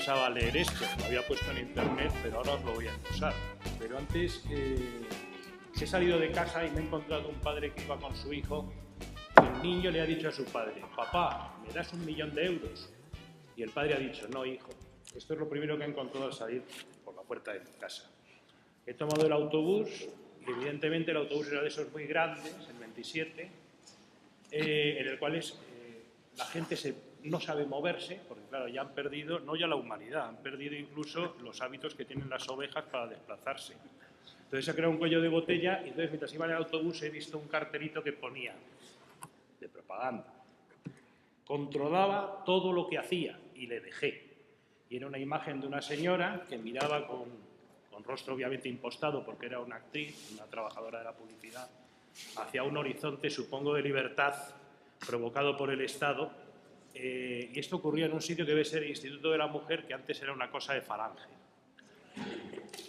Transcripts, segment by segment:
pensaba leer esto, lo había puesto en internet, pero ahora os lo voy a endosar. Pero antes he salido de casa y me he encontrado un padre que iba con su hijo. El niño le ha dicho a su padre: papá, ¿me das 1 millón de euros? Y el padre ha dicho: no, hijo, esto es lo primero que he encontrado al salir por la puerta de mi casa. He tomado el autobús, y evidentemente el autobús era de esos muy grandes, el 27, en el cual la gente no sabe moverse, porque claro, ya han perdido, no ya la humanidad, han perdido incluso los hábitos que tienen las ovejas para desplazarse. Entonces se ha creado un cuello de botella y entonces mientras iba en el autobús he visto un cartelito que ponía, de propaganda: controlaba todo lo que hacía y le dejé. Y era una imagen de una señora que miraba con rostro obviamente impostado porque era una actriz, una trabajadora de la publicidad, hacia un horizonte, supongo, de libertad provocado por el Estado. Y esto ocurría en un sitio que debe ser el Instituto de la Mujer, que antes era una cosa de Falange.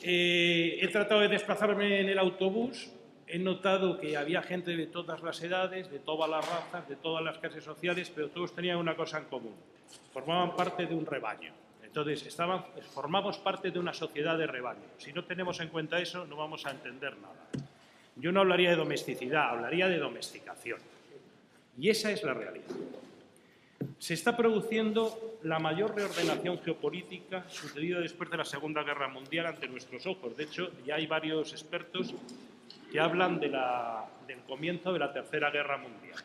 He tratado de desplazarme en el autobús. He notado que había gente de todas las edades, de todas las razas, de todas las clases sociales, pero todos tenían una cosa en común: formaban parte de un rebaño. Entonces, formamos parte de una sociedad de rebaño. Si no tenemos en cuenta eso, no vamos a entender nada. Yo no hablaría de domesticidad, hablaría de domesticación. Y esa es la realidad. Se está produciendo la mayor reordenación geopolítica sucedida después de la Segunda Guerra Mundial ante nuestros ojos. De hecho, ya hay varios expertos que hablan del comienzo de la Tercera Guerra Mundial.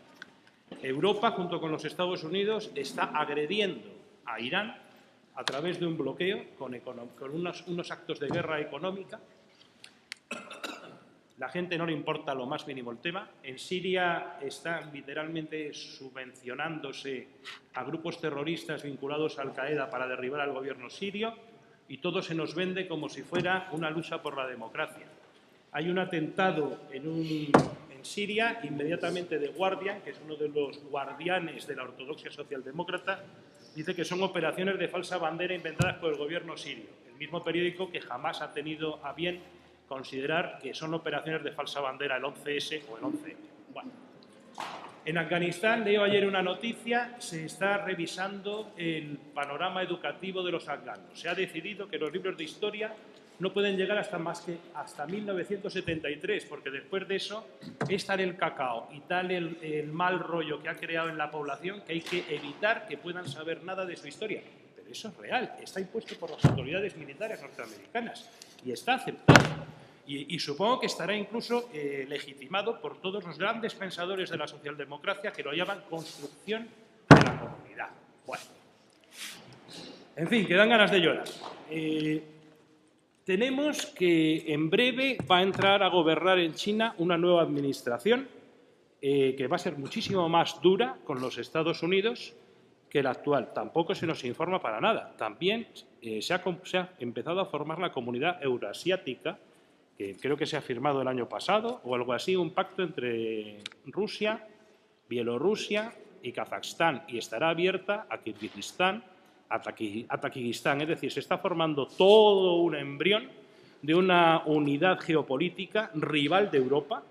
Europa, junto con los Estados Unidos, está agrediendo a Irán a través de un bloqueo con unos actos de guerra económica. La gente no le importa lo más mínimo el tema. En Siria están literalmente subvencionándose a grupos terroristas vinculados a Al-Qaeda para derribar al gobierno sirio, y todo se nos vende como si fuera una lucha por la democracia. Hay un atentado en Siria, inmediatamente The Guardian, que es uno de los guardianes de la ortodoxia socialdemócrata, dice que son operaciones de falsa bandera inventadas por el gobierno sirio, el mismo periódico que jamás ha tenido a bien considerar que son operaciones de falsa bandera el 11S o el 11M. Bueno, en Afganistán, leo ayer una noticia, se está revisando el panorama educativo de los afganos. Se ha decidido que los libros de historia no pueden llegar hasta 1973, porque después de eso es tal el cacao y tal el mal rollo que ha creado en la población que hay que evitar que puedan saber nada de su historia. Pero eso es real, está impuesto por las autoridades militares norteamericanas y está aceptado. Y supongo que estará incluso legitimado por todos los grandes pensadores de la socialdemocracia que lo llaman construcción de la comunidad. Bueno, en fin, que dan ganas de llorar. Tenemos que en breve va a entrar a gobernar en China una nueva administración que va a ser muchísimo más dura con los Estados Unidos que la actual. Tampoco se nos informa para nada. También se ha empezado a formar la Comunidad Euroasiática, que creo que se ha firmado el año pasado o algo así, un pacto entre Rusia, Bielorrusia y Kazajstán, y estará abierta a Kirguistán, a Tayikistán. Es decir, se está formando todo un embrión de una unidad geopolítica rival de Europa,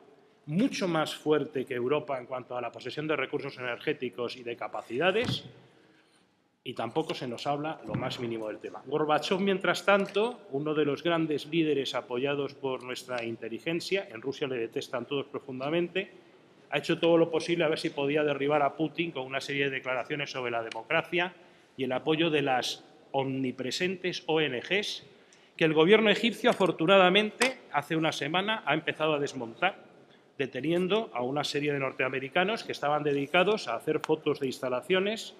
mucho más fuerte que Europa en cuanto a la posesión de recursos energéticos y de capacidades, y tampoco se nos habla lo más mínimo del tema. Gorbachov, mientras tanto, uno de los grandes líderes apoyados por nuestra inteligencia, en Rusia le detestan todos profundamente, ha hecho todo lo posible a ver si podía derribar a Putin con una serie de declaraciones sobre la democracia y el apoyo de las omnipresentes ONGs que el gobierno egipcio, afortunadamente, hace una semana ha empezado a desmontar, deteniendo a una serie de norteamericanos que estaban dedicados a hacer fotos de instalaciones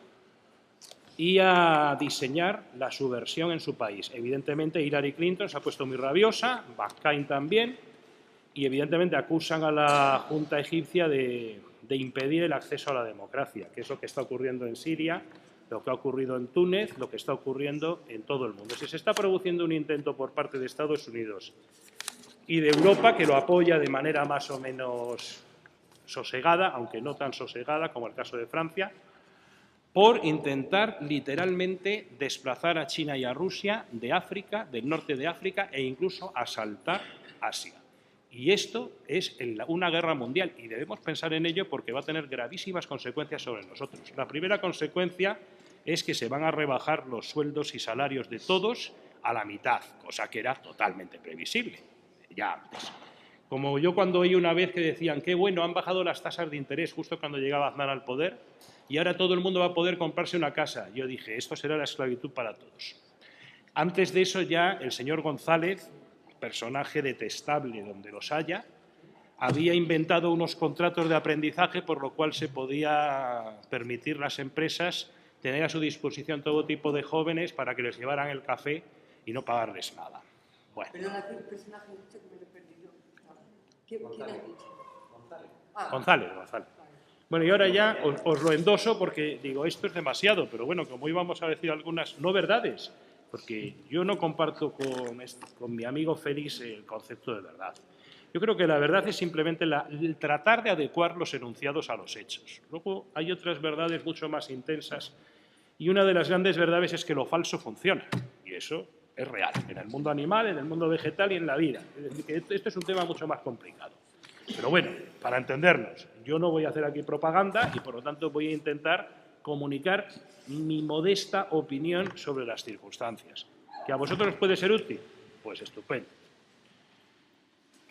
y a diseñar la subversión en su país. Evidentemente, Hillary Clinton se ha puesto muy rabiosa, McCain también, y evidentemente acusan a la Junta egipcia de impedir el acceso a la democracia, que es lo que está ocurriendo en Siria, lo que ha ocurrido en Túnez, lo que está ocurriendo en todo el mundo. Si se está produciendo un intento por parte de Estados Unidos y de Europa, que lo apoya de manera más o menos sosegada, aunque no tan sosegada como el caso de Francia, por intentar literalmente desplazar a China y a Rusia de África, del norte de África, e incluso asaltar Asia. Y esto es una guerra mundial, y debemos pensar en ello porque va a tener gravísimas consecuencias sobre nosotros. La primera consecuencia es que se van a rebajar los sueldos y salarios de todos a la mitad, cosa que era totalmente previsible, ya antes. Como yo cuando oí una vez que decían, qué bueno, han bajado las tasas de interés justo cuando llegaba Aznar al poder y ahora todo el mundo va a poder comprarse una casa. Yo dije, esto será la esclavitud para todos. Antes de eso ya el señor González, personaje detestable donde los haya, había inventado unos contratos de aprendizaje por lo cual se podía permitir las empresas tener a su disposición todo tipo de jóvenes para que les llevaran el café y no pagarles nada. Bueno. Perdona, ¿qué personaje ha dicho que me lo he perdido? ¿Quién ha dicho? González. Bueno, y ahora ya os lo endoso porque digo, esto es demasiado, pero bueno, como íbamos a decir algunas no verdades, porque yo no comparto con mi amigo Félix el concepto de verdad. Yo creo que la verdad es simplemente el tratar de adecuar los enunciados a los hechos. Luego hay otras verdades mucho más intensas y una de las grandes verdades es que lo falso funciona y eso es real, en el mundo animal, en el mundo vegetal y en la vida. Es decir, que esto es un tema mucho más complicado. Pero bueno, para entendernos, yo no voy a hacer aquí propaganda y por lo tanto voy a intentar comunicar mi modesta opinión sobre las circunstancias. ¿Que a vosotros os puede ser útil? Pues estupendo.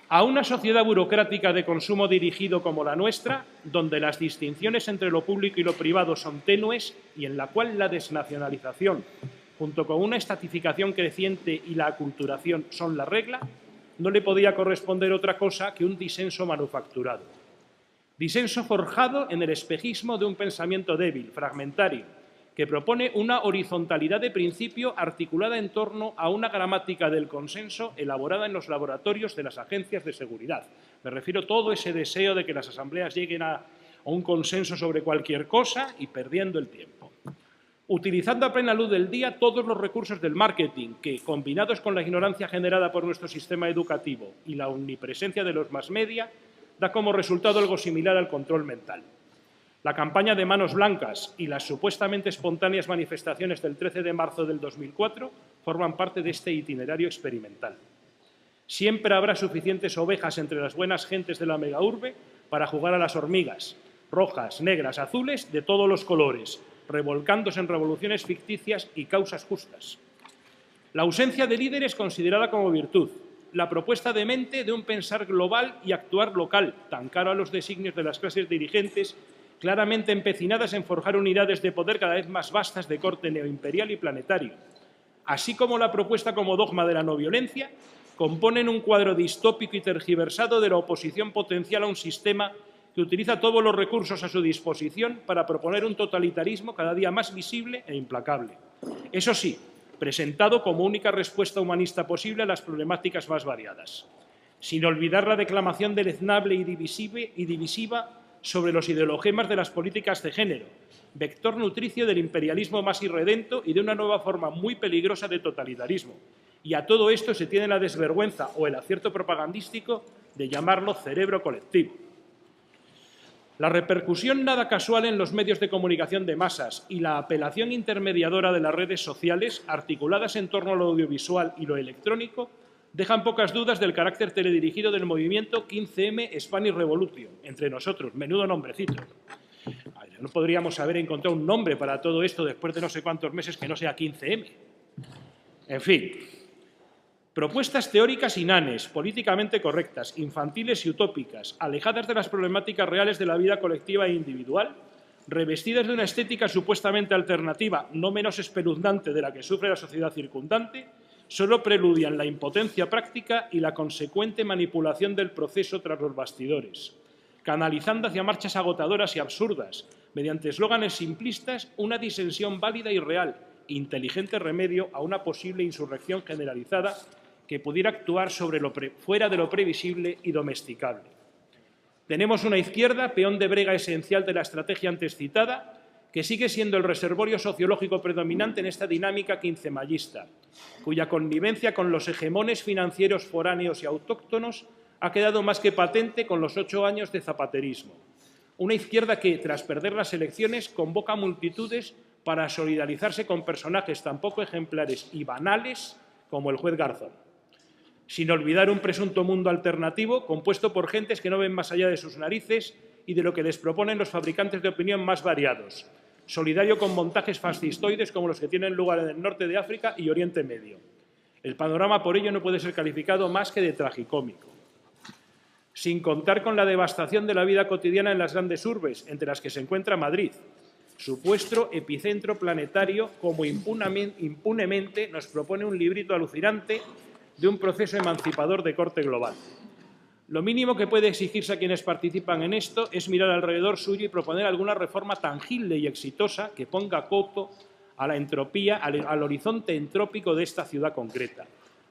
A una sociedad burocrática de consumo dirigido como la nuestra, donde las distinciones entre lo público y lo privado son tenues y en la cual la desnacionalización, junto con una estatificación creciente y la aculturación son la regla, no le podía corresponder otra cosa que un disenso manufacturado. Disenso forjado en el espejismo de un pensamiento débil, fragmentario, que propone una horizontalidad de principio articulada en torno a una gramática del consenso elaborada en los laboratorios de las agencias de seguridad. Me refiero a todo ese deseo de que las asambleas lleguen a un consenso sobre cualquier cosa y perdiendo el tiempo. Utilizando a plena luz del día todos los recursos del marketing que, combinados con la ignorancia generada por nuestro sistema educativo y la omnipresencia de los mass media, da como resultado algo similar al control mental. La campaña de Manos Blancas y las supuestamente espontáneas manifestaciones del 13 de marzo del 2004 forman parte de este itinerario experimental. Siempre habrá suficientes ovejas entre las buenas gentes de la megaurbe para jugar a las hormigas, rojas, negras, azules, de todos los colores, revolcándose en revoluciones ficticias y causas justas. La ausencia de líderes considerada como virtud, la propuesta demente de un pensar global y actuar local, tan caro a los designios de las clases dirigentes, claramente empecinadas en forjar unidades de poder cada vez más vastas de corte neoimperial y planetario, así como la propuesta como dogma de la no violencia, componen un cuadro distópico y tergiversado de la oposición potencial a un sistema que utiliza todos los recursos a su disposición para proponer un totalitarismo cada día más visible e implacable. Eso sí, presentado como única respuesta humanista posible a las problemáticas más variadas, sin olvidar la declamación deleznable y divisiva sobre los ideologemas de las políticas de género, vector nutricio del imperialismo más irredento y de una nueva forma muy peligrosa de totalitarismo. Y a todo esto se tiene la desvergüenza o el acierto propagandístico de llamarlo cerebro colectivo. La repercusión nada casual en los medios de comunicación de masas y la apelación intermediadora de las redes sociales, articuladas en torno a lo audiovisual y lo electrónico, dejan pocas dudas del carácter teledirigido del movimiento 15M Spanish Revolution, entre nosotros, menudo nombrecito. No podríamos haber encontrado un nombre para todo esto después de no sé cuántos meses que no sea 15M. En fin, propuestas teóricas inanes, políticamente correctas, infantiles y utópicas, alejadas de las problemáticas reales de la vida colectiva e individual, revestidas de una estética supuestamente alternativa, no menos espeluznante de la que sufre la sociedad circundante, solo preludian la impotencia práctica y la consecuente manipulación del proceso tras los bastidores, canalizando hacia marchas agotadoras y absurdas, mediante eslóganes simplistas, una disensión válida y real, inteligente remedio a una posible insurrección generalizada que pudiera actuar fuera de lo previsible y domesticable. Tenemos una izquierda, peón de brega esencial de la estrategia antes citada, que sigue siendo el reservorio sociológico predominante en esta dinámica quincemayista, cuya connivencia con los hegemones financieros foráneos y autóctonos ha quedado más que patente con los 8 años de zapaterismo. Una izquierda que, tras perder las elecciones, convoca a multitudes para solidarizarse con personajes tan poco ejemplares y banales como el juez Garzón. Sin olvidar un presunto mundo alternativo compuesto por gentes que no ven más allá de sus narices y de lo que les proponen los fabricantes de opinión más variados, solidario con montajes fascistoides como los que tienen lugar en el norte de África y Oriente Medio. El panorama, por ello, no puede ser calificado más que de tragicómico. Sin contar con la devastación de la vida cotidiana en las grandes urbes, entre las que se encuentra Madrid, supuesto epicentro planetario, como impunemente nos propone un librito alucinante de un proceso emancipador de corte global. Lo mínimo que puede exigirse a quienes participan en esto es mirar alrededor suyo y proponer alguna reforma tangible y exitosa que ponga coto a la entropía, al horizonte entrópico de esta ciudad concreta.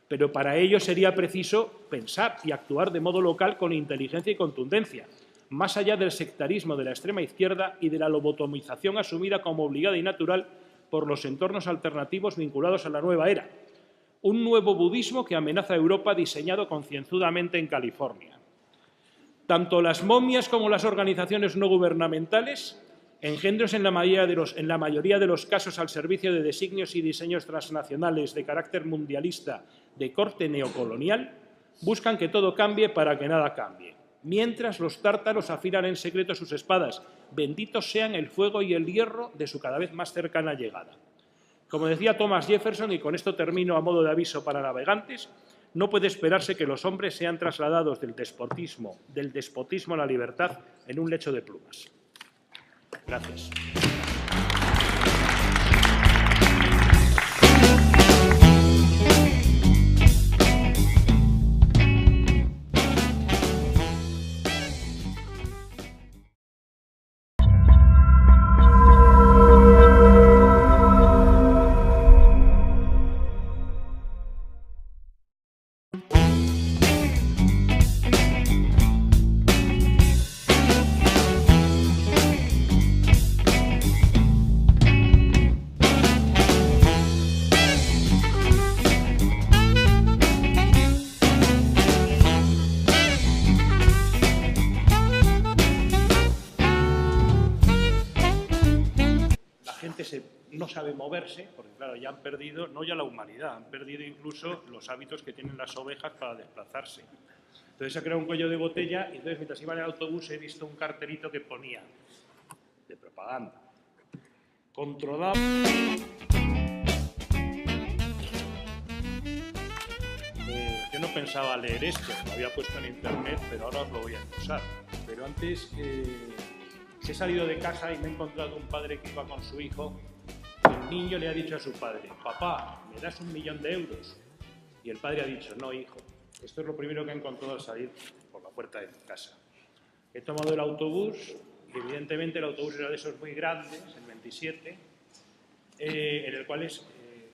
Pero para ello sería preciso pensar y actuar de modo local con inteligencia y contundencia, más allá del sectarismo de la extrema izquierda y de la lobotomización asumida como obligada y natural por los entornos alternativos vinculados a la nueva era. Un nuevo budismo que amenaza a Europa, diseñado concienzudamente en California. Tanto las momias como las organizaciones no gubernamentales, engendros en la mayoría de los casos al servicio de designios y diseños transnacionales de carácter mundialista de corte neocolonial, buscan que todo cambie para que nada cambie. Mientras los tártaros afilan en secreto sus espadas, benditos sean el fuego y el hierro de su cada vez más cercana llegada. Como decía Thomas Jefferson, y con esto termino a modo de aviso para navegantes, no puede esperarse que los hombres sean trasladados del despotismo a la libertad en un lecho de plumas. Gracias. No sabe moverse, porque claro, ya han perdido, no ya la humanidad, han perdido incluso los hábitos que tienen las ovejas para desplazarse. Entonces se ha creado un cuello de botella y entonces mientras iba en el autobús he visto un cartelito que ponía, de propaganda, controlado. Yo no pensaba leer esto, lo había puesto en internet, pero ahora os lo voy a usar. Pero antes he salido de casa y me he encontrado un padre que iba con su hijo. El niño le ha dicho a su padre: papá, ¿me das 1 millón de euros? Y el padre ha dicho: no, hijo, esto es lo primero que he encontrado al salir por la puerta de mi casa. He tomado el autobús, y evidentemente el autobús era de esos muy grandes, el 27, en el cual